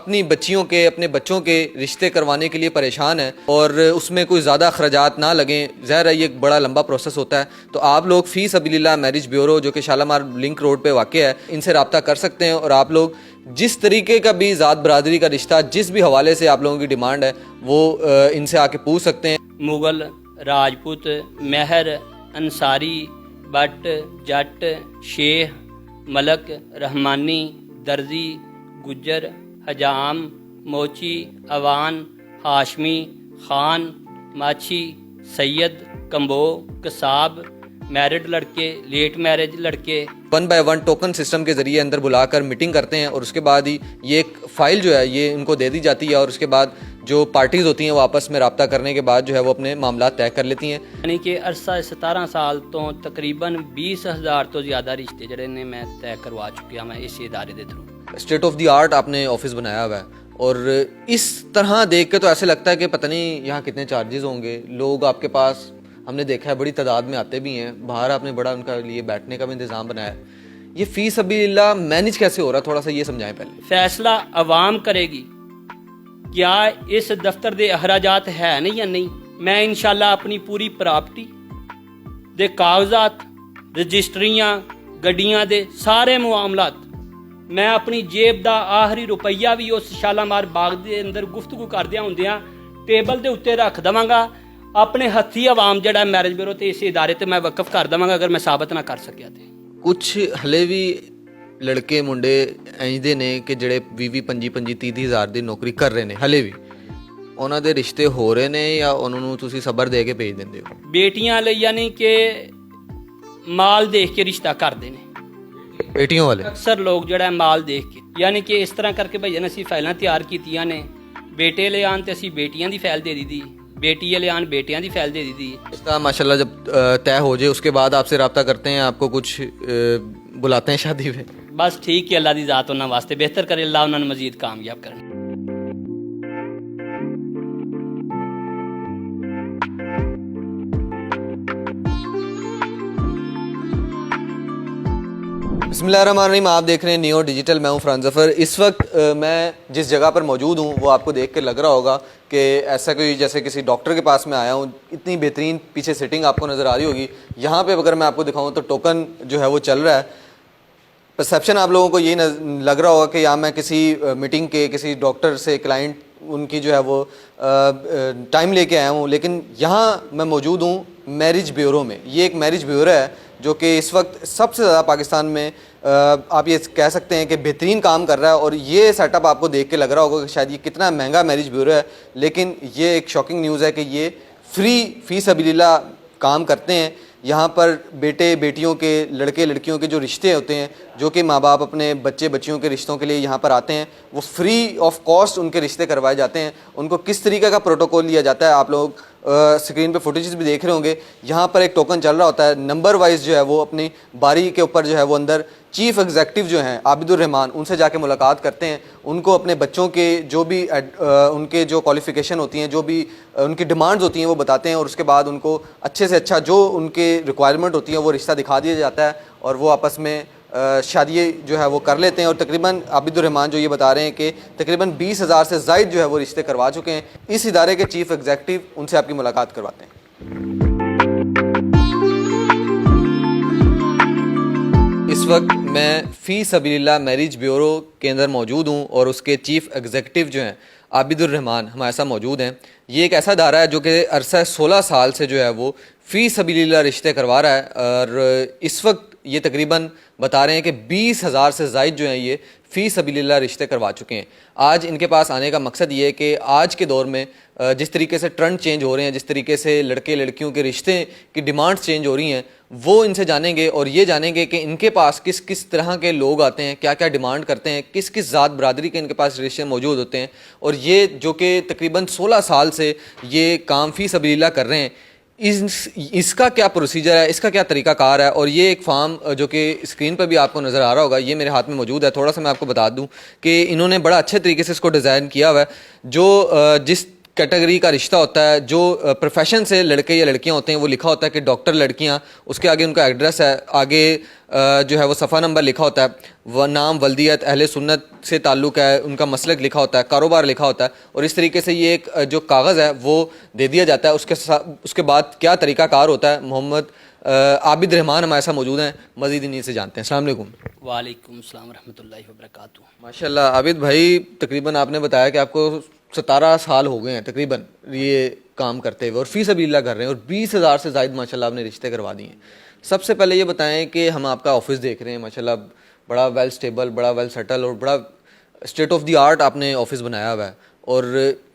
اپنی بچیوں کے اپنے بچوں کے رشتے کروانے کے لیے پریشان ہیں اور اس میں کوئی زیادہ اخراجات نہ لگیں، ظاہر ہے یہ ایک بڑا لمبا پروسیس ہوتا ہے، تو آپ لوگ فی سبیل اللہ میرج بیورو جو کہ شالامار لنک روڈ پہ واقع ہے، ان سے رابطہ کر سکتے ہیں، اور آپ لوگ جس طریقے کا بھی ذات برادری کا رشتہ، جس بھی حوالے سے آپ لوگوں کی ڈیمانڈ ہے، وہ ان سے آ کے پوچھ سکتے ہیں۔ مغل، راجپوت، مہر، Ansari, but, Jat, Sheikh, Malik, Rahmani, درزی، Gujjar, Hajam, Mochi, Awan, Hashmi, Khan, Machhi, Syed, Kumbo, Kasab, married لڑکے، لیٹ میرج لڑکے 1 بائی 1 ٹوکن سسٹم کے ذریعے اندر بلا کر میٹنگ کرتے ہیں، اور اس کے بعد ہی یہ ایک فائل جو ہے یہ ان کو دے دی جاتی ہے، اور اس کے بعد جو پارٹیز ہوتی ہیں وہ آپس میں رابطہ کرنے کے بعد جو ہے وہ اپنے معاملات طے کر لیتی ہیں۔ یعنی کہ عرصہ 17 سال تو تقریباً 20,000 تو زیادہ رشتے جڑے نے میں طے کروا چکیا میں اس ادارے دے through. State of the art آپ نے آفس بنایا ہوا ہے، اور اس طرح دیکھ کے تو ایسے لگتا ہے کہ پتہ نہیں یہاں کتنے چارجز ہوں گے، لوگ آپ کے پاس ہم نے دیکھا ہے بڑی تعداد میں آتے بھی ہیں، باہر آپ نے بڑا ان کا لیے بیٹھنے کا بھی انتظام بنایا ہے، یہ فی سبیل اللہ مینیج کیسے ہو رہا ہے، تھوڑا سا یہ سمجھائیں پہلے۔ فیصلہ عوام کرے گی کیا اس دفتر دے اخراجات ہے نہیں یا نہیں۔ میں انشاءاللہ اپنی پوری پراپرٹی دے کاغذات، رجسٹریاں، گڈیاں دے سارے معاملات میں اپنی جیب دا آخری روپیہ بھی اس شالامار باغ دے اندر گفتگو کردیا ہوندیاں ٹیبل دے اتنے رکھ دواں گا، اپنے ہتھی عوام جڑا میرج بیورو تے اس ادارے تے میں وقف کر دواں گا اگر میں ثابت نہ کر سکیا تے۔ کچھ ہلے بھی لڑکے منڈے اینجدے نے کہ جڑے 20-25 ہزار دی نوکری کر رہے نے، ہلے بھی انہاں دے رشتے ہو رہے نے یا انہوں نے تسی صبر دے کے بھیج دیندے ہو؟ بیٹیاں لئی یعنی کہ مال دیکھ کے رشتہ کردے نے بیٹیوں والے اکثر لوگ جڑا ہے مال دیکھ کے، یعنی کہ اس طرح کر کے بھائی اسی فائلاں تیار کیتیاں نے، بیٹے لے آن تے اسی بیٹیاں دی فائل دے دی، بیٹی لے آن بیٹیاں دی فائل دے دی۔ اس طرح ماشاءاللہ جب طے ہو جائے اس کے بعد آپ سے رابطہ کرتے ہیں، آپ کو کچھ بلاتے ہیں شادی پہ؟ بس ٹھیک ہے، اللہ دی ذات انہاں واسطے بہتر کرے، اللہ انہاں نوں مزید کامیاب کرے۔ بسم اللہ الرحمن الرحیم، آپ دیکھ رہے ہیں نیو ڈیجیٹل، میں ہوں فرحان ظفر۔ اس وقت میں جس جگہ پر موجود ہوں وہ آپ کو دیکھ کے لگ رہا ہوگا کہ ایسا کوئی جیسے کسی ڈاکٹر کے پاس میں آیا ہوں، اتنی بہترین پیچھے سیٹنگ آپ کو نظر آ رہی ہوگی۔ یہاں پہ اگر میں آپ کو دکھاؤں تو ٹوکن جو ہے وہ چل رہا ہے، پرسیپشن آپ لوگوں کو یہ لگ رہا ہوگا کہ یہاں میں کسی میٹنگ کے کسی ڈاکٹر سے کلائنٹ ان کی جو ہے وہ ٹائم لے کے آیا ہوں، لیکن یہاں میں موجود ہوں میرج بیورو میں۔ یہ ایک میرج بیورو ہے جو کہ اس وقت سب سے زیادہ پاکستان میں آپ یہ کہہ سکتے ہیں کہ بہترین کام کر رہا ہے، اور یہ سیٹ اپ آپ کو دیکھ کے لگ رہا ہوگا کہ شاید یہ کتنا مہنگا میرج بیورو ہے، لیکن یہ ایک شاکنگ نیوز ہے کہ یہ فی سبیل اللہ کام کرتے ہیں۔ یہاں پر بیٹے بیٹیوں کے، لڑکے لڑکیوں کے جو رشتے ہوتے ہیں، جو کہ ماں باپ اپنے بچے بچیوں کے رشتوں کے لیے یہاں پر آتے ہیں، وہ فری آف کاسٹ ان کے رشتے کروائے جاتے ہیں۔ ان کو کس طریقے کا پروٹوکول لیا جاتا ہے آپ لوگ اسکرین پہ فوٹیجز بھی دیکھ رہے ہوں گے۔ یہاں پر ایک ٹوکن چل رہا ہوتا ہے، نمبر وائز جو ہے وہ اپنی باری کے اوپر جو ہے وہ اندر چیف ایگزیکٹو جو ہیں عابد الرحمان، ان سے جا کے ملاقات کرتے ہیں، ان کو اپنے بچوں کے جو بھی ان کے جو کوالیفیکیشن ہوتی ہیں، جو بھی ان کی ڈیمانڈز ہوتی ہیں وہ بتاتے ہیں، اور اس کے بعد ان کو اچھے سے اچھا جو ان کے ریکوائرمنٹ ہوتی ہیں وہ رشتہ دکھا دیا جاتا ہے، اور وہ آپس میں شادی جو ہے وہ کر لیتے ہیں۔ اور تقریباً عابد الرحمان جو یہ بتا رہے ہیں کہ تقریباً 20,000 سے زائد جو ہے وہ رشتے کروا چکے ہیں۔ اس ادارے کے چیف ایگزیکٹو ان سے آپ کی ملاقات کرواتے ہیں۔ اس وقت میں فی سبیل اللہ میرج بیورو کے اندر موجود ہوں، اور اس کے چیف ایگزیکٹو جو ہیں عابد الرحمان ہمارے ساتھ موجود ہیں۔ یہ ایک ایسا ادارہ ہے جو کہ عرصہ 16 سال سے جو ہے وہ فی سبیل اللہ رشتے کروا رہا ہے، اور اس وقت یہ تقریباً بتا رہے ہیں کہ 20,000 سے زائد جو ہیں یہ فی سبیل اللہ رشتے کروا چکے ہیں۔ آج ان کے پاس آنے کا مقصد یہ ہے کہ آج کے دور میں جس طریقے سے ٹرنڈ چینج ہو رہے ہیں، جس طریقے سے لڑکے لڑکیوں کے رشتے کی ڈیمانڈز چینج ہو رہی ہیں، وہ ان سے جانیں گے، اور یہ جانیں گے کہ ان کے پاس کس کس طرح کے لوگ آتے ہیں، کیا کیا ڈیمانڈ کرتے ہیں، کس کس ذات برادری کے ان کے پاس رشتے موجود ہوتے ہیں۔ اور یہ جو کہ تقریباً 16 سال سے یہ کام فی سبیل اللہ کر رہے ہیں، اس کا کیا پروسیجر ہے، اس کا کیا طریقہ کار ہے۔ اور یہ ایک فارم جو کہ اسکرین پہ بھی آپ کو نظر آ رہا ہوگا، یہ میرے ہاتھ میں موجود ہے۔ تھوڑا سا میں آپ کو بتا دوں کہ انہوں نے بڑا اچھے طریقے سے اس کو ڈیزائن کیا ہوا ہے، جو جس कैटेगरी का रिश्ता होता है, जो प्रोफेशन से लड़के या लड़कियां होते हैं वो लिखा होता है कि डॉक्टर लड़कियां, उसके आगे उनका एड्रेस है, आगे जो है वो सफ़ा नंबर लिखा होता है, वह नाम, वल्दियत, अहले सुन्नत से ताल्लुक़ है, उनका मसलक लिखा होता है, कारोबार लिखा होता है, और इस तरीके से ये एक जो कागज़ है वो दे दिया जाता है। उसके बाद क्या तरीक़ा कार होता है, मोहम्मद आबिद रहमान हमारे साथ मौजूद हैं, मज़ीद इन्हीं से जानते हैं। अस्सलाम वालेकुम। वालेकुम सलाम रहमतुल्लाहि व बरकातुहू। माशाल्लाह आबिद भाई, तकरीबन आपने बताया कि आपको 17 साल हो गए हैं तकरीबन ये काम करते हुए, और फ़ी सबीलिल्लाह कर रहे हैं, और 20,000 से ज़ायद माशाल्लाह आपने रिश्ते करवा दिए हैं। सबसे पहले ये बताएं कि हम आपका ऑफिस देख रहे हैं, माशाल्लाह बड़ा वेल स्टेबल, बड़ा वेल सेटल और बड़ा स्टेट ऑफ द आर्ट आपने ऑफिस बनाया हुआ है, और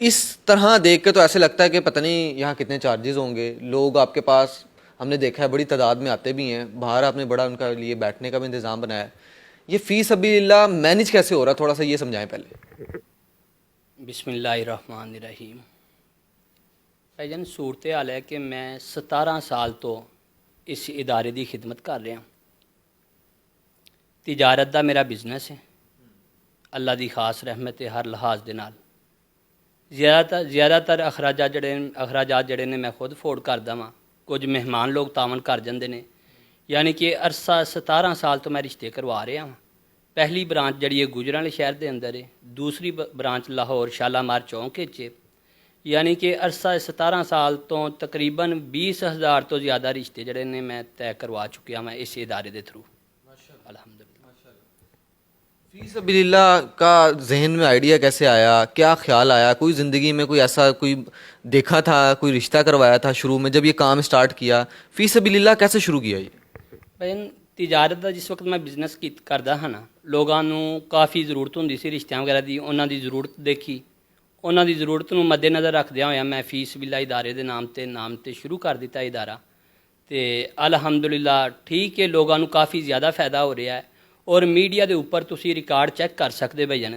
इस तरह देख के तो ऐसे लगता है कि पता नहीं यहाँ कितने चार्जेस होंगे। लोग आपके पास हमने देखा है बड़ी तादाद में आते भी हैं, बाहर आपने बड़ा उनका लिए बैठने का भी इंतज़ाम बनाया है। ये फ़ी सबीलिल्लाह मैनेज कैसे हो रहा है, थोड़ा सा ये समझाएं पहले। बिस्मिल्लाहिर्रहमानिर्रहीम। भाईजान सूरत हाल है कि मैं 17 साल तो इस इदारे की खिदमत कर रहा। तिजारत का मेरा बिजनेस है, अल्लाह की खास रहमत है हर लिहाज के नाल। ज़्यादातर अखराजात जड़े ने मैं खुद अफोर्ड करदा वां, कुछ मेहमान लोग तावन कर जाते हैं। यानी कि अरसा 17 साल तो मैं रिश्ते करवा रहा हाँ। पहली ब्रांच जड़ी है गुजरावाले शहर के अंदर है, दूसरी ब्रांच लाहौर शालामार चौंक च। यानी कि अरसा 17 साल तो तकरीबन 20,000 तो ज़्यादा रिश्ते जड़े ने मैं तय करवा चुकिया मैं इस इदारे के थ्रू अल्हम्दुलिल्लाह। फ़ी सबीलिल्लाह का जहन में आइडिया कैसे आया, क्या ख्याल आया? कोई ज़िंदगी में कोई ऐसा कोई देखा था, कोई रिश्ता करवाया था शुरू में जब ये काम स्टार्ट किया? फ़ी सबीलिल्लाह कैसे शुरू किया ये? भाई तिजारत का जिस वक्त मैं बिजनेस करता हाँ ना, लोगों को काफ़ी ज़रूरत होंदी सी रिश्तियां वगैरह की, उन्होंने ज़रूरत देखी, उन्होंने ज़रूरत को मद्देनज़र रखद्या होया मैं फ़ी सबीलिल्लाह इदारे के नाम ते शुरू कर दिता इदारा। तो अल्हम्दुलिल्लाह ठीक है, लोगों को काफ़ी ज़्यादा फ़ायदा हो रहा है, और मीडिया के उपर तुसी रिकॉर्ड चेक कर सकते भाईजान।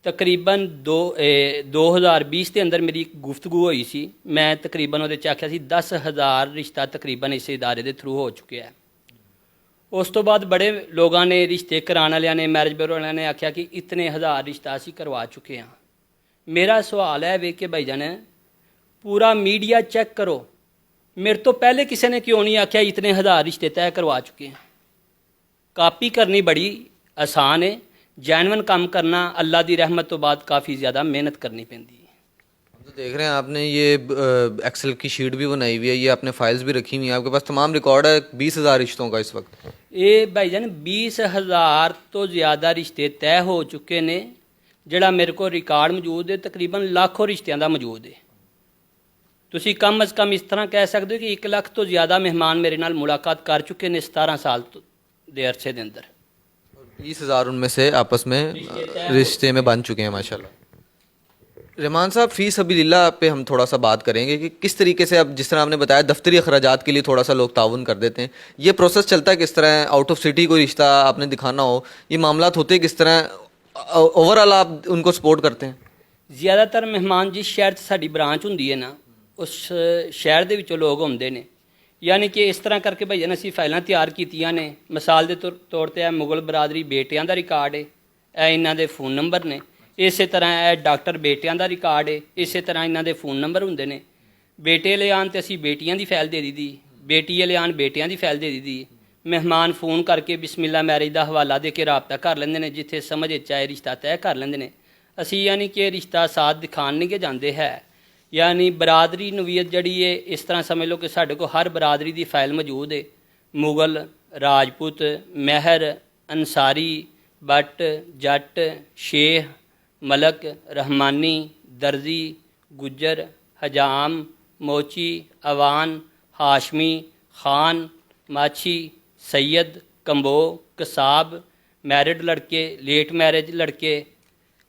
तकरीबन 2020 के अंदर मेरी एक गुफ्तगू हुई सी, मैं तकरीबन वो आख्या सी 10,000 रिश्ता तकरीबन इस इदारे के थ्रू हो चुके हैं। उस तो बाद बड़े लोगों ने रिश्ते कराने वाले ने, मैरिज ब्यूरो वाले ने आख्या कि इतने हज़ार रिश्ता असी करवा चुके हैं। मेरा सवाल है वे कि भाईजान पूरा मीडिया चेक करो, मेरे तो पहले किसी ने क्यों नहीं आख्या इतने हज़ार रिश्ते तय करवा चुके हैं। कापी करनी बड़ी आसान है, जैनवन काम करना अल्लाह की रहमत तो बाद काफ़ी ज़्यादा मेहनत करनी पैंदी है। तो देख रहे हैं आपने ये एक्सेल की शीट भी बनाई हुई है, ये आपने फाइल्स भी रखी हुई हैं, आपके पास तमाम रिकॉर्ड है 20,000 रिश्तों का इस वक्त। ये भाईजान 20,000 तो ज़्यादा रिश्ते तय हो चुके ने, जड़ा मेरे को रिकॉर्ड मौजूद है तकरीबन लाखों रिश्तियां का मौजूद है। तुसी कम अज़ कम इस तरह कह सकते हो कि 1 लाख तो ज़्यादा मेहमान मेरे नाल मुलाकात कर चुके ने 17 साल के अरसे के अंदर। 20,000 उनमें से आपस में रिश्ते में बन चुके हैं माशाल्लाह। रहमान साहब, फ़ी सबीलिल्लाह पे हम थोड़ा सा बात करेंगे कि किस तरीके से, अब जिस तरह आपने बताया दफ्तरी अखराजात के लिए थोड़ा सा लोग ताउन कर देते हैं, ये प्रोसेस चलता है किस तरह? आउट ऑफ सिटी कोई रिश्ता आपने दिखाना हो, ये मामलात होते हैं किस तरह? ओवरऑल आप उनको सपोर्ट करते हैं? ज़्यादातर मेहमान जिस शहर साड़ी ब्रांच होंदी है ना, उस शहर के विचों लोग होंदे ने। यानी कि इस तरह करके भाईजान असीं फाइलां तैयार कीतियां ने। मिसाल के तौर पर मुगल बरादरी बेटियां का रिकॉर्ड है, यह इन्हां दे फ़ोन नंबर ने। इस तरह यह डॉक्टर बेटियां का रिकॉर्ड है, इस तरह इन्हां दे फ़ोन नंबर होंदे ने। बेटे ले आन तो असीं बेटियां की फाइल दे दी, बेटी ले आन बेटियां की फाइल दे दी। मेहमान फ़ोन करके बिस्मिल्ला मैरिज का हवाला दे के रबता कर लेंदे ने, जिथे समझ चाहे रिश्ता तय कर लेंदे ने। असीं यानी कि रिश्ता साथ दिखाण नहीं के जाते है, यानी बरादरी नवीयत जड़ी है। इस तरह समझ लो कि साढ़े को हर बरादरी की फाइल मौजूद है। मुगल, राजपूत, महर, अंसारी, बट, जट, शेख, मलक, रहमानी, दर्जी, गुज्जर, हजाम, मोची, अवान, हाशमी, खान, माछी, सैयद, कंबो, कसाब, मैरिड लड़के, लेट मैरिज लड़के,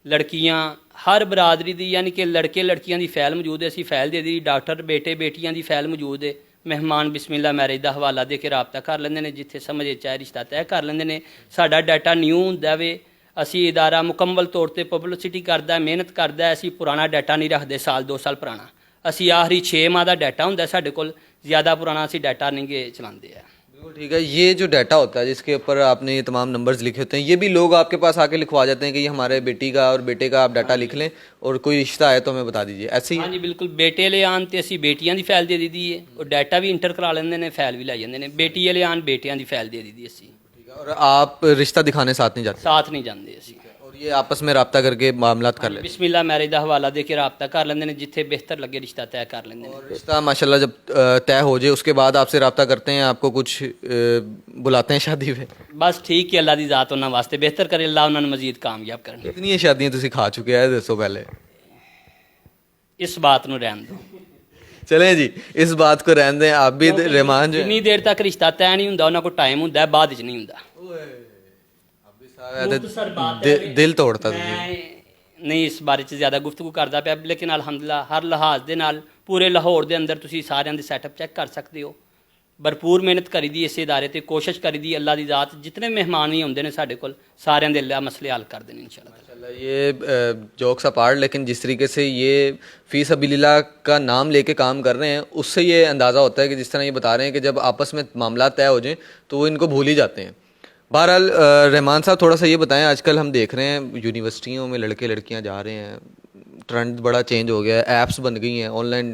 लड़कियां, हर बरादरी की यानी कि लड़के लड़कियां की फैल मौजूद है। असी फैल दे दी। डॉक्टर बेटे बेटियां की फैल मौजूद है। मेहमान बिस्मिल्ला मैरिज का हवाला दे के रबता कर लेंदे ने, जिथे समझे चाहे रिश्ता तय कर लेंदे ने। साडा डाटा न्यू हुंदा वे। असी इदारा मुकम्मल तौर पर पब्लिसिटी करदा, मेहनत करदा। असी पुराना डाटा नहीं रखते, साल 2 साल पुराना। असी आखिरी 6 माह का डाटा हुंदा साडे कोल, ज़्यादा पुराना असी डाटा नहीं गे चलाते हैं। ठीक है। ये जो डाटा होता है जिसके ऊपर आपने ये तमाम नंबर्स लिखे होते हैं, ये भी लोग आपके पास आके लिखवा जाते हैं कि ये हमारे बेटी का और बेटे का आप डाटा लिख लें और कोई रिश्ता आए तो हमें बता दीजिए, ऐसे ही है? ਹਾਂਜੀ ਬਿਲਕੁਲ, ਬੇਟੇ ਵਾਲੇ ਆਉਣ ਤੇ ਅਸੀਂ ਬੇਟੀਆਂ ਦੀ ਫਾਈਲ ਦੇ ਦਿੱਤੀ ਹੈ, ਉਹ ਡਾਟਾ ਵੀ ਇੰਟਰ ਕਰਾ ਲੈਂਦੇ ਨੇ, ਫਾਈਲ ਵੀ ਲੈ ਜਾਂਦੇ ਨੇ। ਬੇਟੀ ਵਾਲੇ ਆਉਣ ਬੇਟਿਆਂ ਦੀ ਫਾਈਲ ਦੇ ਦਿੱਤੀ ਅਸੀਂ, ठीक है। और आप रिश्ता दिखाने साथ नहीं जाते ਸਾਥ नहीं ਜਾਂਦੇ ਅਸੀਂ। और ये आपस में रब्ता करके मामलात कर लेते ਬਿਸਮਿਲ੍ਲਾ ਮੈਰਿਜ ਦਾ ਹਵਾਲਾ ਦੇ ਕੇ ਰਾਬਤਾ ਕਰ ਲੈਂਦੇ ਨੇ, ਜਿੱਥੇ ਬਿਹਤਰ ਲੱਗੇ ਰਿਸ਼ਤਾ ਤੈਅ ਕਰ ਲੈਂਦੇ ਨੇ। हैं? रिश्ता माशाल्लाह जब तय हो जाए उसके बाद आपसे रब्ता करते हैं, आपको कुछ बुलाते हैं शादी पे? ਬਸ ਠੀਕ ਹੈ, ਅੱਲਾ ਦੀ ਜ਼ਾਤ ਉਹਨਾਂ ਵਾਸਤੇ ਬਿਹਤਰ ਕਰੇ, ਅੱਲਾ ਉਹਨਾਂ ਨੂੰ ਮਜ਼ੀਦ ਕਾਮਯਾਬ ਕਰਨ। कितनी शादियां तुसी खा चुके हैं दसो पहले? ਇਸ ਬਾਤ ਨੂੰ ਰਹਿਣ ਦਿਓ। चलें जी, इस बात को रहने दें। आप भी रहमान जो ਜਿੰਨੀ ਦੇਰ ਤੱਕ ਰਿਸ਼ਤਾ ਤੈਅ ਨਹੀਂ ਹੁੰਦਾ ਉਹਨਾਂ ਕੋਲ ਟਾਈਮ ਹੁੰਦਾ ਹੈ, ਬਾਅਦ ਵਿੱਚ ਨਹੀਂ ਹੁੰਦਾ। ਮੁਖਤਸਰ ਬਾਤ ਹੈ, ਦਿਲ ਤੋੜਤਾ ਤੁਸੀਂ। ਮੈਂ ਨਹੀਂ ਇਸ ਬਾਰੇ 'ਚ ਜ਼ਿਆਦਾ ਗੁਫ਼ਤਗੂ ਕਰਦਾ ਪਿਆ, ਲੇਕਿਨ ਅਲਹਮਦੁਲਿਲਾ ਹਰ ਲਿਹਾਜ਼ ਦੇ ਨਾਲ ਪੂਰੇ ਲਾਹੌਰ ਦੇ ਅੰਦਰ ਤੁਸੀਂ ਸਾਰਿਆਂ ਦੇ ਸੈਟਅਪ ਚੈੱਕ ਕਰ ਸਕਦੇ ਹੋ। ਭਰਪੂਰ ਮਿਹਨਤ ਕਰੀ ਦੀ ਇਸੇ ادارے ਤੇ, ਕੋਸ਼ਿਸ਼ ਕਰੀ ਦੀ ਅੱਲਾ ਦੀ ਜ਼ਾਤ ਜਿਤਨੇ ਮਹਿਮਾਨ ਵੀ ਹੁੰਦੇ ਨੇ ਸਾਡੇ ਕੋਲ ਸਾਰਿਆਂ ਦੇ ਅੱਲਾ ਮਸਲੇ ਹੱਲ ਕਰਦੇ ਨੇ ਇਨਸ਼ਾਅੱਲਾ। माशाल्लाह, ये जोक्स अपार्ट, लेकिन जिस तरीके से ये फ़ी सबीलिल्लाह का नाम लेके काम कर रहे हैं उससे ये अंदाज़ा होता है कि जिस तरह ये बता रहे हैं कि जब आपस में मामला तय हो जाएं तो वो इनको भूल ही जाते हैं। बहरहाल रहमान साहब, थोड़ा सा ये बताएं, आजकल हम देख रहे हैं यूनिवर्सिटियों में लड़के लड़कियां जा रहे हैं, ट्रेंड बड़ा चेंज हो गया है, ऐप्स बन गई हैं, ऑनलाइन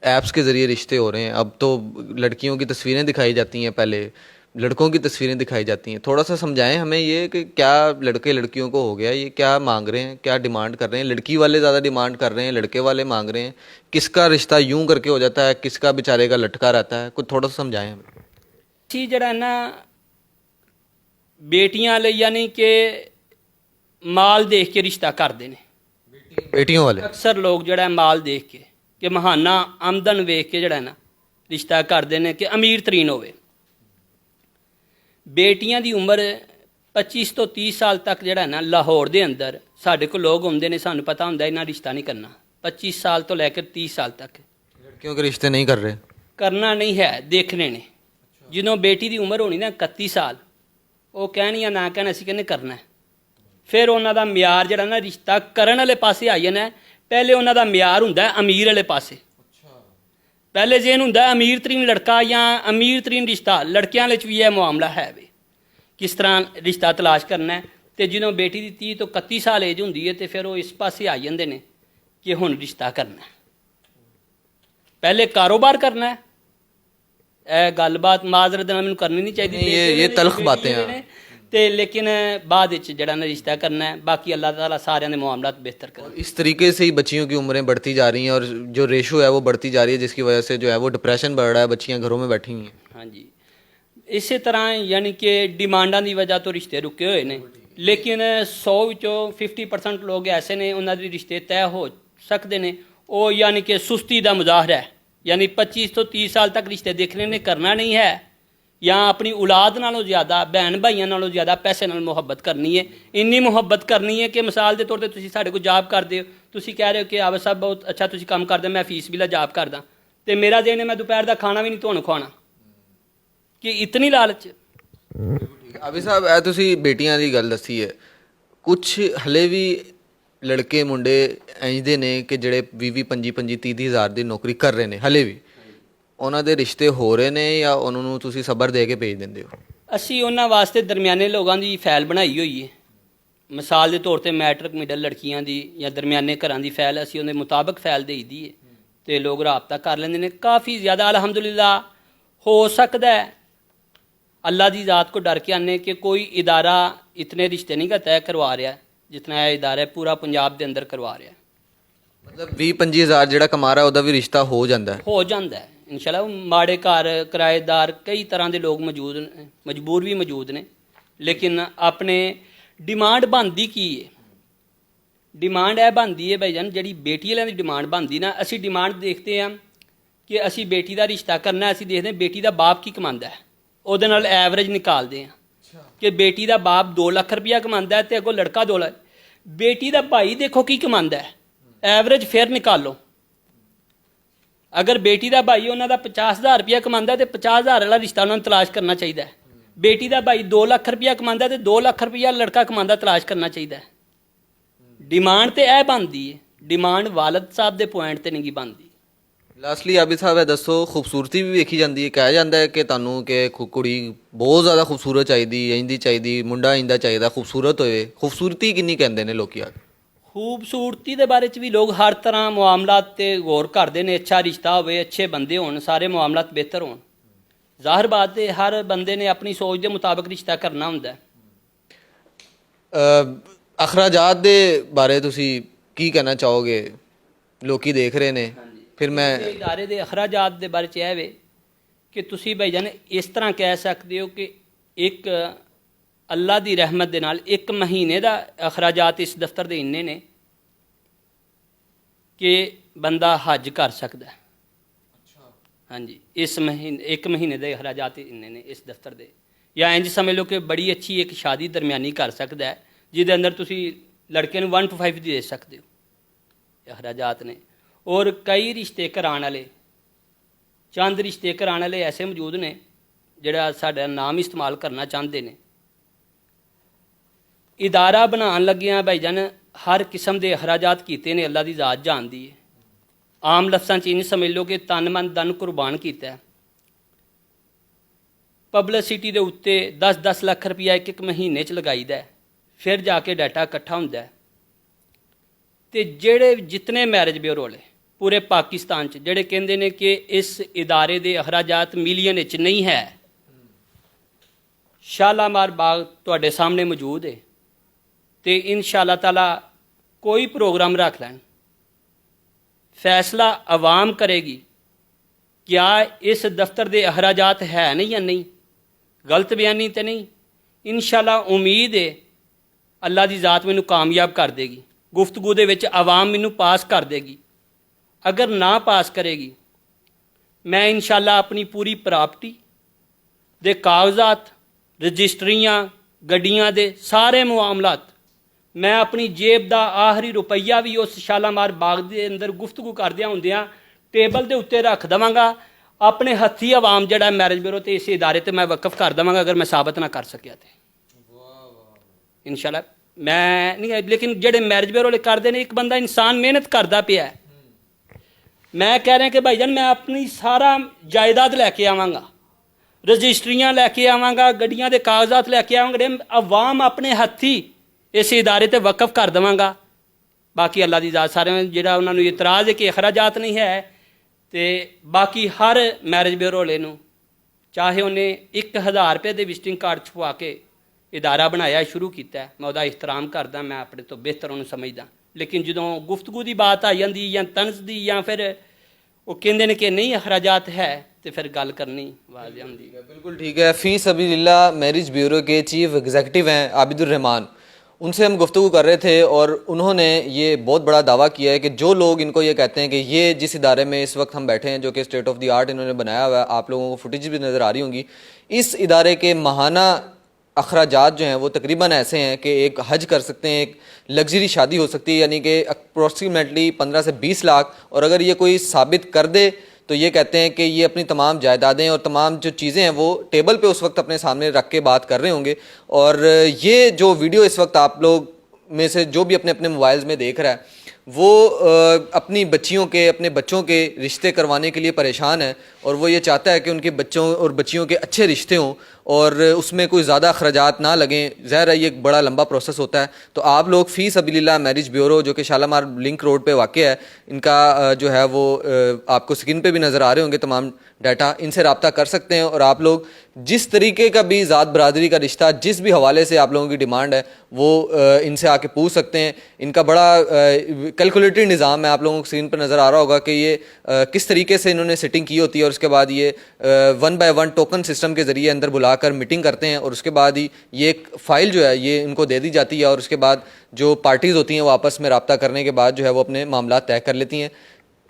ऐप्स के ज़रिए रिश्ते हो रहे हैं। अब तो लड़कियों की तस्वीरें दिखाई जाती हैं, पहले लड़कों की तस्वीरें दिखाई जाती हैं। थोड़ा सा समझाएं हमें ये कि क्या लड़के लड़कियों को हो गया, ये क्या मांग रहे हैं, क्या डिमांड कर रहे हैं? लड़की वाले ज़्यादा डिमांड कर रहे हैं, लड़के वाले मांग रहे हैं? किसका रिश्ता यूं करके हो जाता है, किसका बेचारे का लटका रहता है? कुछ थोड़ा सा समझाएं हमें। ਸੀ ਜਿਹੜਾ ਨਾ ਬੇਟੀਆਂ ਲਈ ਯਾਨੀ ਕਿ ਮਾਲ ਦੇਖ ਕੇ ਰਿਸ਼ਤਾ ਕਰਦੇ ਨੇ। बेटियों वाले ਅਕਸਰ ਲੋਕ ਜਿਹੜਾ ਮਾਲ ਦੇਖ ਕੇ ਕਿ ਮਹਾਨਾ ਆਮਦਨ ਵੇਖ ਕੇ ਜਿਹੜਾ ਨਾ ਰਿਸ਼ਤਾ ਕਰਦੇ ਨੇ ਕਿ ਅਮੀਰ ਤਰੀਨ ਹੋਵੇ। ਬੇਟੀਆਂ ਦੀ ਉਮਰ 25 ਤੋਂ 30 ਸਾਲ ਤੱਕ ਜਿਹੜਾ ਨਾ ਲਾਹੌਰ ਦੇ ਅੰਦਰ ਸਾਡੇ ਕੋਲ ਲੋਕ ਹੁੰਦੇ ਨੇ, ਸਾਨੂੰ ਪਤਾ ਹੁੰਦਾ ਇਹਨਾਂ ਰਿਸ਼ਤਾ ਨਹੀਂ ਕਰਨਾ। 25 ਸਾਲ ਤੋਂ ਲੈ ਕੇ 30 ਸਾਲ ਤੱਕ लड़कियों के रिश्ते नहीं कर रहे? ਕਰਨਾ ਨਹੀਂ ਹੈ, ਦੇਖਣੇ ਨੇ। ਜਦੋਂ ਬੇਟੀ ਦੀ ਉਮਰ ਹੋਣੀ ਨਾ 31 ਸਾਲ, ਉਹ ਕਹਿਣ ਜਾਂ ਨਾ ਕਹਿਣ, ਅਸੀਂ ਕਹਿੰਦੇ ਕਰਨਾ ਹੈ। ਫਿਰ ਉਹਨਾਂ ਦਾ ਮਿਆਰ ਜਿਹੜਾ ਨਾ ਰਿਸ਼ਤਾ ਕਰਨ ਵਾਲੇ ਪਾਸੇ ਆ ਜਾਣਾ। ਪਹਿਲੇ ਉਹਨਾਂ ਦਾ ਮਿਆਰ ਹੁੰਦਾ ਹੈ ਅਮੀਰ ਵਾਲੇ ਪਾਸੇ। ਪਹਿਲੇ ਜੇਨ ਹੁੰਦਾ ਹੈ ਅਮੀਰ ਤਰੀਨ ਲੜਕਾ ਜਾਂ ਅਮੀਰ ਤਰੀਨ ਰਿਸ਼ਤਾ। ਲੜਕਿਆਂ ਵਿੱਚ ਵੀ ਇਹ ਮਾਮਲਾ ਹੈ ਵੀ ਕਿਸ ਤਰ੍ਹਾਂ ਰਿਸ਼ਤਾ ਤਲਾਸ਼ ਕਰਨਾ ਹੈ। ਅਤੇ ਜਦੋਂ ਬੇਟੀ ਦੀ 30 ਤੋਂ 31 ਸਾਲ ਏਜ ਹੁੰਦੀ ਹੈ ਅਤੇ ਫਿਰ ਉਹ ਇਸ ਪਾਸੇ ਆ ਜਾਂਦੇ ਨੇ ਕਿ ਹੁਣ ਰਿਸ਼ਤਾ ਕਰਨਾ ਹੈ, ਪਹਿਲੇ ਕਾਰੋਬਾਰ ਕਰਨਾ ਹੈ। ਇਹ ਗੱਲਬਾਤ ਮਾਜ਼ਰਤ ਨਾਲ ਮੈਨੂੰ ਕਰਨੀ ਨਹੀਂ ਚਾਹੀਦੀ। ਇਹ ਤਲਖ ਬਾतें हैं। ਤੇ ਲੇਕਿਨ ਬਾਅਦ ਵਿੱਚ ਜਿਹੜਾ ਨਾ ਰਿਸ਼ਤਾ ਕਰਨਾ ਹੈ, ਬਾਕੀ ਅੱਲਾਹ ਤਾਲਾ ਸਾਰਿਆਂ ਦੇ ਮਾਮਲਾਤ ਬਿਹਤਰ ਕਰੇ। इस तरीके से ही बच्चियों की उम्रें बढ़ती जा रही हैं और जो रेशो है वो बढ़ती जा रही है, जिसकी वजह से जो है वो डिप्रेशन बढ़ रहा है, बच्चियां घरों में बैठी हुई हैं। ਹਾਂਜੀ, ਇਸੇ ਤਰ੍ਹਾਂ ਯਾਨੀ ਕਿ ਡਿਮਾਂਡਾਂ ਦੀ ਵਜ੍ਹਾ ਤੋਂ ਰਿਸ਼ਤੇ ਰੁਕੇ ਹੋਏ ਨੇ। ਲੇਕਿਨ 100 ਵਿੱਚੋਂ 50% ਲੋਕ ਐਸੇ ਨੇ ਉਹਨਾਂ ਦੇ ਰਿਸ਼ਤੇ ਤੈਅ ਹੋ ਸਕਦੇ ਨੇ। ਉਹ ਯਾਨੀ ਕਿ ਸੁਸਤੀ ਦਾ ਮੁਜ਼ਾਹਰਾ ਹੈ, ਯਾਨੀ 25 ਤੋਂ 30 ਸਾਲ ਤੱਕ ਰਿਸ਼ਤੇ ਦੇਖਣੇ ਨੇ, ਕਰਨਾ ਨਹੀਂ ਹੈ। ਜਾਂ ਆਪਣੀ ਔਲਾਦ ਨਾਲੋਂ ਜ਼ਿਆਦਾ, ਭੈਣ ਭਾਈਆਂ ਨਾਲੋਂ ਜ਼ਿਆਦਾ ਪੈਸੇ ਨਾਲ ਮੁਹੱਬਤ ਕਰਨੀ ਹੈ। ਇੰਨੀ ਮੁਹੱਬਤ ਕਰਨੀ ਹੈ ਕਿ ਮਿਸਾਲ ਦੇ ਤੌਰ 'ਤੇ ਤੁਸੀਂ ਸਾਡੇ ਕੋਲ ਜਾਬ ਕਰਦੇ ਹੋ, ਤੁਸੀਂ ਕਹਿ ਰਹੇ ਹੋ ਕਿ ਆਵਾ ਸਾਹਿਬ ਬਹੁਤ ਅੱਛਾ ਤੁਸੀਂ ਕੰਮ ਕਰਦੇ, ਮੈਂ ਫੀਸ ਵੀ ਲਾ ਜਾਬ ਕਰਦਾ, ਅਤੇ ਮੇਰਾ ਦਿਨ ਮੈਂ ਦੁਪਹਿਰ ਦਾ ਖਾਣਾ ਵੀ ਨਹੀਂ ਤੁਹਾਨੂੰ ਖਵਾਉਣਾ, ਕਿ ਇਤਨੀ ਲਾਲਚ। ਅਭੀ ਸਾਹਿਬ, ਇਹ ਤੁਸੀਂ ਬੇਟੀਆਂ ਦੀ ਗੱਲ ਦੱਸੀ ਹੈ, ਕੁਛ ਹਲੇ ਵੀ ਲੜਕੇ ਮੁੰਡੇ ਇੰਝ ਦੇ ਨੇ ਕਿ ਜਿਹੜੇ 20 25 30 ਹਜ਼ਾਰ ਦੀ ਨੌਕਰੀ ਕਰ ਰਹੇ ਨੇ, ਹਲੇ ਵੀ ਉਹਨਾਂ ਦੇ ਰਿਸ਼ਤੇ ਹੋ ਰਹੇ ਨੇ ਜਾਂ ਉਹਨਾਂ ਨੂੰ ਤੁਸੀਂ ਸਬਰ ਦੇ ਕੇ ਭੇਜ ਦਿੰਦੇ ਹੋ? ਅਸੀਂ ਉਹਨਾਂ ਵਾਸਤੇ ਦਰਮਿਆਨੇ ਲੋਕਾਂ ਦੀ ਫਾਈਲ ਬਣਾਈ ਹੋਈ ਹੈ। ਮਿਸਾਲ ਦੇ ਤੌਰ 'ਤੇ ਮੈਟ੍ਰਿਕ ਮਿਡਲ ਲੜਕੀਆਂ ਦੀ ਜਾਂ ਦਰਮਿਆਨੇ ਘਰਾਂ ਦੀ ਫਾਈਲ ਅਸੀਂ ਉਹਦੇ ਮੁਤਾਬਕ ਫਾਈਲ ਦੇਈ ਦੀ ਹੈ ਅਤੇ ਲੋਕ ਰਾਬਤਾ ਕਰ ਲੈਂਦੇ ਨੇ। ਕਾਫੀ ਜ਼ਿਆਦਾ ਅਲਹਮਦੁਲਿਲਾ ਹੋ ਸਕਦਾ ਹੈ ਅੱਲਾ ਦੀ ਜ਼ਾਤ ਕੋ ਡਰ ਕੇ ਆਨੇ ਕਿ ਕੋਈ ਇਦਾਰਾ ਇਤਨੇ ਰਿਸ਼ਤੇ ਨਹੀਂ ਤੈਅ ਕਰਵਾ ਰਿਹਾ ਜਿਤਨਾ ਇਹ ਇਦਾਰਾ ਪੂਰਾ ਪੰਜਾਬ ਦੇ ਅੰਦਰ ਕਰਵਾ ਰਿਹਾ। ਮਤਲਬ 20 25 ਹਜ਼ਾਰ ਜਿਹੜਾ ਕਮਾ ਰਿਹਾ ਉਹਦਾ ਵੀ ਰਿਸ਼ਤਾ ਹੋ ਜਾਂਦਾ ਹੈ? ਹੋ ਜਾਂਦਾ ਹੈ ਇਨਸ਼ਾਅੱਲਾ। ਮਾੜੇ ਘਰ, ਕਿਰਾਏਦਾਰ, ਕਈ ਤਰ੍ਹਾਂ ਦੇ ਲੋਕ ਮੌਜੂਦ ਨੇ, ਮਜਬੂਰ ਵੀ ਮੌਜੂਦ ਨੇ। ਲੇਕਿਨ ਆਪਣੇ ਡਿਮਾਂਡ ਬਣਦੀ ਕੀ ਹੈ? ਡਿਮਾਂਡ ਇਹ ਬਣਦੀ ਹੈ ਭਾਈ ਜਾਨ, ਜਿਹੜੀ ਬੇਟੀ ਵਾਲਿਆਂ ਦੀ ਡਿਮਾਂਡ ਬਣਦੀ ਨਾ, ਅਸੀਂ ਡਿਮਾਂਡ ਦੇਖਦੇ ਹਾਂ ਕਿ ਅਸੀਂ ਬੇਟੀ ਦਾ ਰਿਸ਼ਤਾ ਕਰਨਾ, ਅਸੀਂ ਦੇਖਦੇ ਹਾਂ ਬੇਟੀ ਦਾ ਬਾਪ ਕੀ ਕਮਾਉਂਦਾ ਹੈ, ਉਹਦੇ ਨਾਲ ਐਵਰੇਜ ਨਿਕਾਲਦੇ ਹਾਂ ਕਿ ਬੇਟੀ ਦਾ ਬਾਪ 2 ਲੱਖ ਰੁਪਇਆ ਕਮਾਉਂਦਾ ਹੈ ਅਤੇ ਅੱਗੋਂ ਲੜਕਾ 2 ਲੱਖ। ਬੇਟੀ ਦਾ ਭਾਈ ਦੇਖੋ ਕੀ ਕਮਾਉਂਦਾ ਹੈ, ਐਵਰੇਜ ਫਿਰ ਨਿਕਾਲੋ। ਅਗਰ ਬੇਟੀ ਦਾ ਭਾਈ ਉਹਨਾਂ ਦਾ 50,000 ਰੁਪਇਆ ਕਮਾਉਂਦਾ ਅਤੇ 50,000 ਵਾਲਾ ਰਿਸ਼ਤਾ ਉਹਨਾਂ ਨੂੰ ਤਲਾਸ਼ ਕਰਨਾ ਚਾਹੀਦਾ ਹੈ। ਬੇਟੀ ਦਾ ਭਾਈ 2 ਲੱਖ ਰੁਪਇਆ ਕਮਾਉਂਦਾ ਅਤੇ 2 ਲੱਖ ਰੁਪਇਆ ਲੜਕਾ ਕਮਾਉਂਦਾ, ਤਲਾਸ਼ ਕਰਨਾ ਚਾਹੀਦਾ ਹੈ। ਡਿਮਾਂਡ ਤੇ ਇਹ ਬਣਦੀ ਹੈ, ਡਿਮਾਂਡ ਵਾਲਦ ਸਾਹਿਬ ਦੇ ਪੁਆਇੰਟ ਤੇ ਨਹੀਂ ਬਣਦੀ। ਲਾਸਟਲੀ ਆਬਿਦ ਸਾਹਿਬ ਇਹ ਦੱਸੋ, ਖੂਬਸੂਰਤੀ ਵੀ ਵੇਖੀ ਜਾਂਦੀ ਹੈ, ਕਿਹਾ ਜਾਂਦਾ ਹੈ ਕਿ ਤੁਹਾਨੂੰ ਕਿ ਕੁੜੀ ਬਹੁਤ ਜ਼ਿਆਦਾ ਖੂਬਸੂਰਤ ਚਾਹੀਦੀ, ਇੰਦੀ ਚਾਹੀਦੀ, ਮੁੰਡਾ ਇੰਦਾ ਚਾਹੀਦਾ, ਖੂਬਸੂਰਤ ਹੋਵੇ। ਖੂਬਸੂਰਤੀ ਕਿੰਨੀ ਕਹਿੰਦੇ ਨੇ ਲੋਕੀ ਆ? ਖੂਬਸੂਰਤੀ ਦੇ ਬਾਰੇ ਚ ਵੀ ਲੋਕ ਹਰ ਤਰ੍ਹਾਂ ਮਾਮਲਾਤ ਤੇ ਗੌਰ ਕਰਦੇ ਨੇ। ਅੱਛਾ ਰਿਸ਼ਤਾ ਹੋਵੇ, ਅੱਛੇ ਬੰਦੇ ਹੋਣ, ਸਾਰੇ ਮਾਮਲਾਤ ਬਿਹਤਰ ਹੋਣ। ਜ਼ਾਹਿਰ ਬਾਤ ਹੈ ਹਰ ਬੰਦੇ ਨੇ ਆਪਣੀ ਸੋਚ ਦੇ ਮੁਤਾਬਕ ਰਿਸ਼ਤਾ ਕਰਨਾ ਹੁੰਦਾ ਹੈ। ਅਖਰਾਜਾਤ ਦੇ ਬਾਰੇ ਤੁਸੀਂ ਕੀ ਕਹਿਣਾ ਚਾਹੋਗੇ? ਲੋਕੀ ਦੇਖ ਰਹੇ ਨੇ, ਫਿਰ ਮੈਂ ਇਹ ਇਦਾਰੇ ਦੇ ਅਖਰਾਜਾਤ ਦੇ ਬਾਰੇ ਚ ਇਹ ਵੇ ਕਿ ਤੁਸੀਂ ਭਾਈ ਜਾਨ ਇਸ ਤਰ੍ਹਾਂ ਕਹਿ ਸਕਦੇ ਹੋ ਕਿ ਇੱਕ ਅੱਲਾ ਦੀ ਰਹਿਮਤ ਦੇ ਨਾਲ 1 ਮਹੀਨੇ ਦਾ ਅਖਰਾਜਾਤ ਇਸ ਦਫ਼ਤਰ ਦੇ ਇੰਨੇ ਨੇ ਕਿ ਬੰਦਾ ਹੱਜ ਕਰ ਸਕਦਾ ਹੈ। ਹਾਂਜੀ, ਇਸ ਮਹੀਨੇ 1 ਮਹੀਨੇ ਦੇ ਅਖਰਾਜਾਤ ਇੰਨੇ ਨੇ ਇਸ ਦਫ਼ਤਰ ਦੇ। ਜਾਂ ਇੰਜ ਸਮਝ ਲਓ ਕਿ ਬੜੀ ਅੱਛੀ ਇੱਕ ਸ਼ਾਦੀ ਦਰਮਿਆਨੀ ਕਰ ਸਕਦਾ ਹੈ ਜਿਹਦੇ ਅੰਦਰ ਤੁਸੀਂ ਲੜਕੇ ਨੂੰ 1 to 5 ਦੇ ਸਕਦੇ ਹੋ, ਅਖਰਾਜਾਤ ਨੇ। ਔਰ ਕਈ ਰਿਸ਼ਤੇ ਕਰਾਉਣ ਵਾਲੇ, ਚੰਦ ਰਿਸ਼ਤੇ ਕਰਾਉਣ ਵਾਲੇ ਐਸੇ ਮੌਜੂਦ ਨੇ ਜਿਹੜਾ ਸਾਡਾ ਨਾਮ ਇਸਤੇਮਾਲ ਕਰਨਾ ਚਾਹੁੰਦੇ ਨੇ। ਇਦਾਰਾ ਬਣਾਉਣ ਲੱਗਿਆਂ ਭਾਈ ਜਾਨ ਹਰ ਕਿਸਮ ਦੇ ਅਖਰਾਜਾਤ ਕੀਤੇ ਨੇ, ਅੱਲਾ ਦੀ ਜ਼ਾਤ ਜਾਣਦੀ ਹੈ। ਆਮ ਲਫ਼ਜ਼ਾਂ 'ਚ ਇੰਝ ਸਮਝ ਲਓ ਕਿ ਤਨ ਮਨ ਧਨ ਕੁਰਬਾਨ ਕੀਤਾ। ਪਬਲਿਸਿਟੀ ਦੇ ਉੱਤੇ 10-10 ਲੱਖ ਰੁਪਈਆ ਇੱਕ ਮਹੀਨੇ 'ਚ ਲਗਾਈਦਾ ਹੈ, ਫਿਰ ਜਾ ਕੇ ਡਾਟਾ ਇਕੱਠਾ ਹੁੰਦਾ ਹੈ। ਤੇ ਜਿਹੜੇ ਜਿਤਨੇ ਮੈਰਿਜ ਬਿਊਰੋ ਵਾਲੇ ਪੂਰੇ ਪਾਕਿਸਤਾਨ 'ਚ ਜਿਹੜੇ ਕਹਿੰਦੇ ਨੇ ਕਿ ਇਸ ਇਦਾਰੇ ਦੇ ਅਖਰਾਜਾਤ ਮਿਲੀਅਨ ਵਿੱਚ ਨਹੀਂ ਹੈ, ਸ਼ਾਲਾਮਾਰ ਬਾਗ ਤੁਹਾਡੇ ਸਾਹਮਣੇ ਮੌਜੂਦ ਹੈ। ਤੇ ਇਨਸ਼ਾਅੱਲਾ ਤਾਲਾ ਕੋਈ ਪ੍ਰੋਗਰਾਮ ਰੱਖ ਲੈਣ, ਫੈਸਲਾ ਆਵਾਮ ਕਰੇਗੀ क्या इस दफ्तर के अखराजात है नहीं या नहीं, गलत बयानी तो नहीं। इंशाअल्लाह उम्मीद है अल्लाह की ज़ात मैनू कामयाब कर देगी, गुफ्तगू दे विच आवाम मैनू पास कर देगी। अगर ना पास करेगी मैं इंशाअल्लाह अपनी पूरी प्रॉपर्टी दे कागजात, रजिस्ट्रियाँ, गड्डियाँ दे सारे मामलात मैं अपनी जेब का आखिरी रुपया भी उस शालामार बाग के अंदर गुफ्तगू करदियां हुंदियां टेबल के उत्ते रख देवांगा। अपने हथी आवाम जड़ा मैरिज ब्यूरो ते इस इदारे ते मैं वकफ कर देवांगा अगर मैं साबित ना कर सकिया तो इंशाअल्लाह। मैं नहीं, लेकिन जेड़े मैरिज ब्यूरो करते हैं, एक बंदा इंसान मेहनत करता पिया है। मैं कह रहा कि भाई जान मैं अपनी सारा जायदाद लैके आवांगा, रजिस्ट्रियाँ लैके आवांगा, गड्डियां दे कागजात लैके आवांगा, आवाम अपने हथी इस इदारे ते वकफ कर देवांगा। बाकी अल्लाह की ज़ात सारे जिहड़ा उन्होंने इतराज़ है कि अखराजात नहीं है, तो बाकी हर मैरिज ब्यूरो वाले नूं चाहे उन्हें 1000 रुपये के विजिटिंग कार्ड छपवा के इदारा बनाया शुरू किया, मैं उसका एहतराम करदा, मैं अपने तो बेहतर उन्हें समझदा। लेकिन जो गुफ्तगू की बात आ जाती या तनस की या फिर वो कहते हैं कि नहीं अखराजात है तो फिर गल करनी वाज़ आती है। बिल्कुल ठीक है। फ़ी सबीलिल्लाह मैरिज ब्यूरो के चीफ एग्जीक्यूटिव हैं आबिदुर रहमान, उनसे हम गुफ्तगू कर रहे थे और उन्होंने ये बहुत बड़ा दावा किया है कि जो लोग इनको ये कहते हैं कि ये जिस इदारे में इस वक्त हम बैठे हैं जो कि स्टेट ऑफ द आर्ट इन्होंने बनाया हुआ है, आप लोगों को फुटेज भी नज़र आ रही होंगी, इस इदारे के माहाना अखराजात जो हैं वो तकरीबन ऐसे हैं कि एक हज कर सकते हैं, एक लग्जरी शादी हो सकती है, यानी कि अप्रॉक्सीमेटली 15 से 20 लाख। और अगर ये कोई साबित कर दे तो ये कहते हैं कि ये अपनी तमाम जायदादें और तमाम जो चीज़ें हैं वो टेबल पे उस वक्त अपने सामने रख के बात कर रहे होंगे। और ये जो वीडियो इस वक्त आप लोग में से जो भी अपने अपने मोबाइल्स में देख रहा है वो अपनी बच्चियों के, अपने बच्चों के रिश्ते करवाने के लिए परेशान है और वो ये चाहता है कि उनके बच्चों और बच्चियों के अच्छे रिश्ते हों और उसमें कोई ज़्यादा अखराजात ना लगें। ज़ाहिर है ये एक बड़ा लंबा प्रोसेस होता है। तो आप लोग फ़ी सबीलिल्लाह मैरिज ब्यूरो जो कि शालामार लिंक रोड पे वाक़ है, इनका जो है वो आपको स्क्रीन पे भी नज़र आ रहे होंगे तमाम डाटा, इनसे रब्ता कर सकते हैं। और आप लोग जिस तरीके का भी ज़ात बरादरी का रिश्ता, जिस भी हवाले से आप लोगों की डिमांड है वो इनसे आके पूछ सकते हैं। इनका बड़ा कैलकुलेटेड निज़ाम है, आप लोगों को स्क्रीन पर नज़र आ रहा होगा कि ये किस तरीके से इन्होंने सेटिंग की होती है। और उसके बाद ये 1 by 1 टोकन सिस्टम के ज़रिए अंदर बुलाकर मीटिंग करते हैं और उसके बाद ही ये एक फ़ाइल जो है ये इनको दे दी जाती है और उसके बाद जो पार्टीज़ होती हैं वो आपस में रब्ता करने के बाद जो है वो अपने मामला तय कर लेती हैं।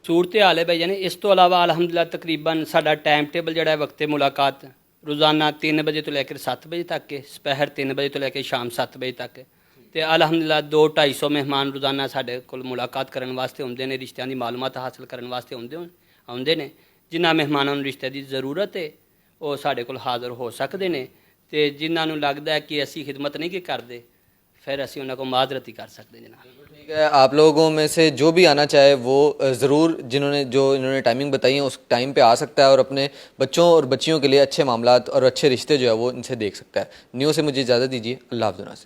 सूरत हाल है भाई जाने। इस तो अलावा अलहमदुलिल्लाह तकरीबन साडा टाइम टेबल जड़ा वक्त मुलाकात रोज़ाना 3 बजे तो लैकर 7 बजे तक के, दोपहर 3 बजे तो लैकर शाम 7 बजे तक। तो अलहमदुलिल्लाह 200-250 मेहमान रोज़ाना साढ़े कोल मुलाकात करने वास्ते आउंदे ने, रिश्तियां दी मालूमात हासिल करने वास्ते आउंदे ने। जिन्हां मेहमानां नूं रिश्ते की ज़रूरत है वो साढ़े कोल हाज़र हो सकते हैं। तो जिन्हां नूं लगदा है कि असीं खिदमत नहीं कि करदे, ਫਿਰ ਅਸੀਂ ਉਹਨਾਂ ਕੋਲ ਮਾਜ਼ਰਤ ਹੀ ਕਰ ਸਕਦੇ ਜਨਾਬ ٹھیک ہے آپ لوگوں میں سے جو بھی آنا چاہے وہ ضرور انہوں نے ٹائمنگ بتائی ہیں اس ٹائم پہ آ سکتا ہے اور اپنے بچوں اور بچیوں کے لیے اچھے معاملات اور اچھے رشتے جو ہے وہ ان سے دیکھ سکتا ہے. نیو سے مجھے اجازت دیجیے. اللہ حافظ.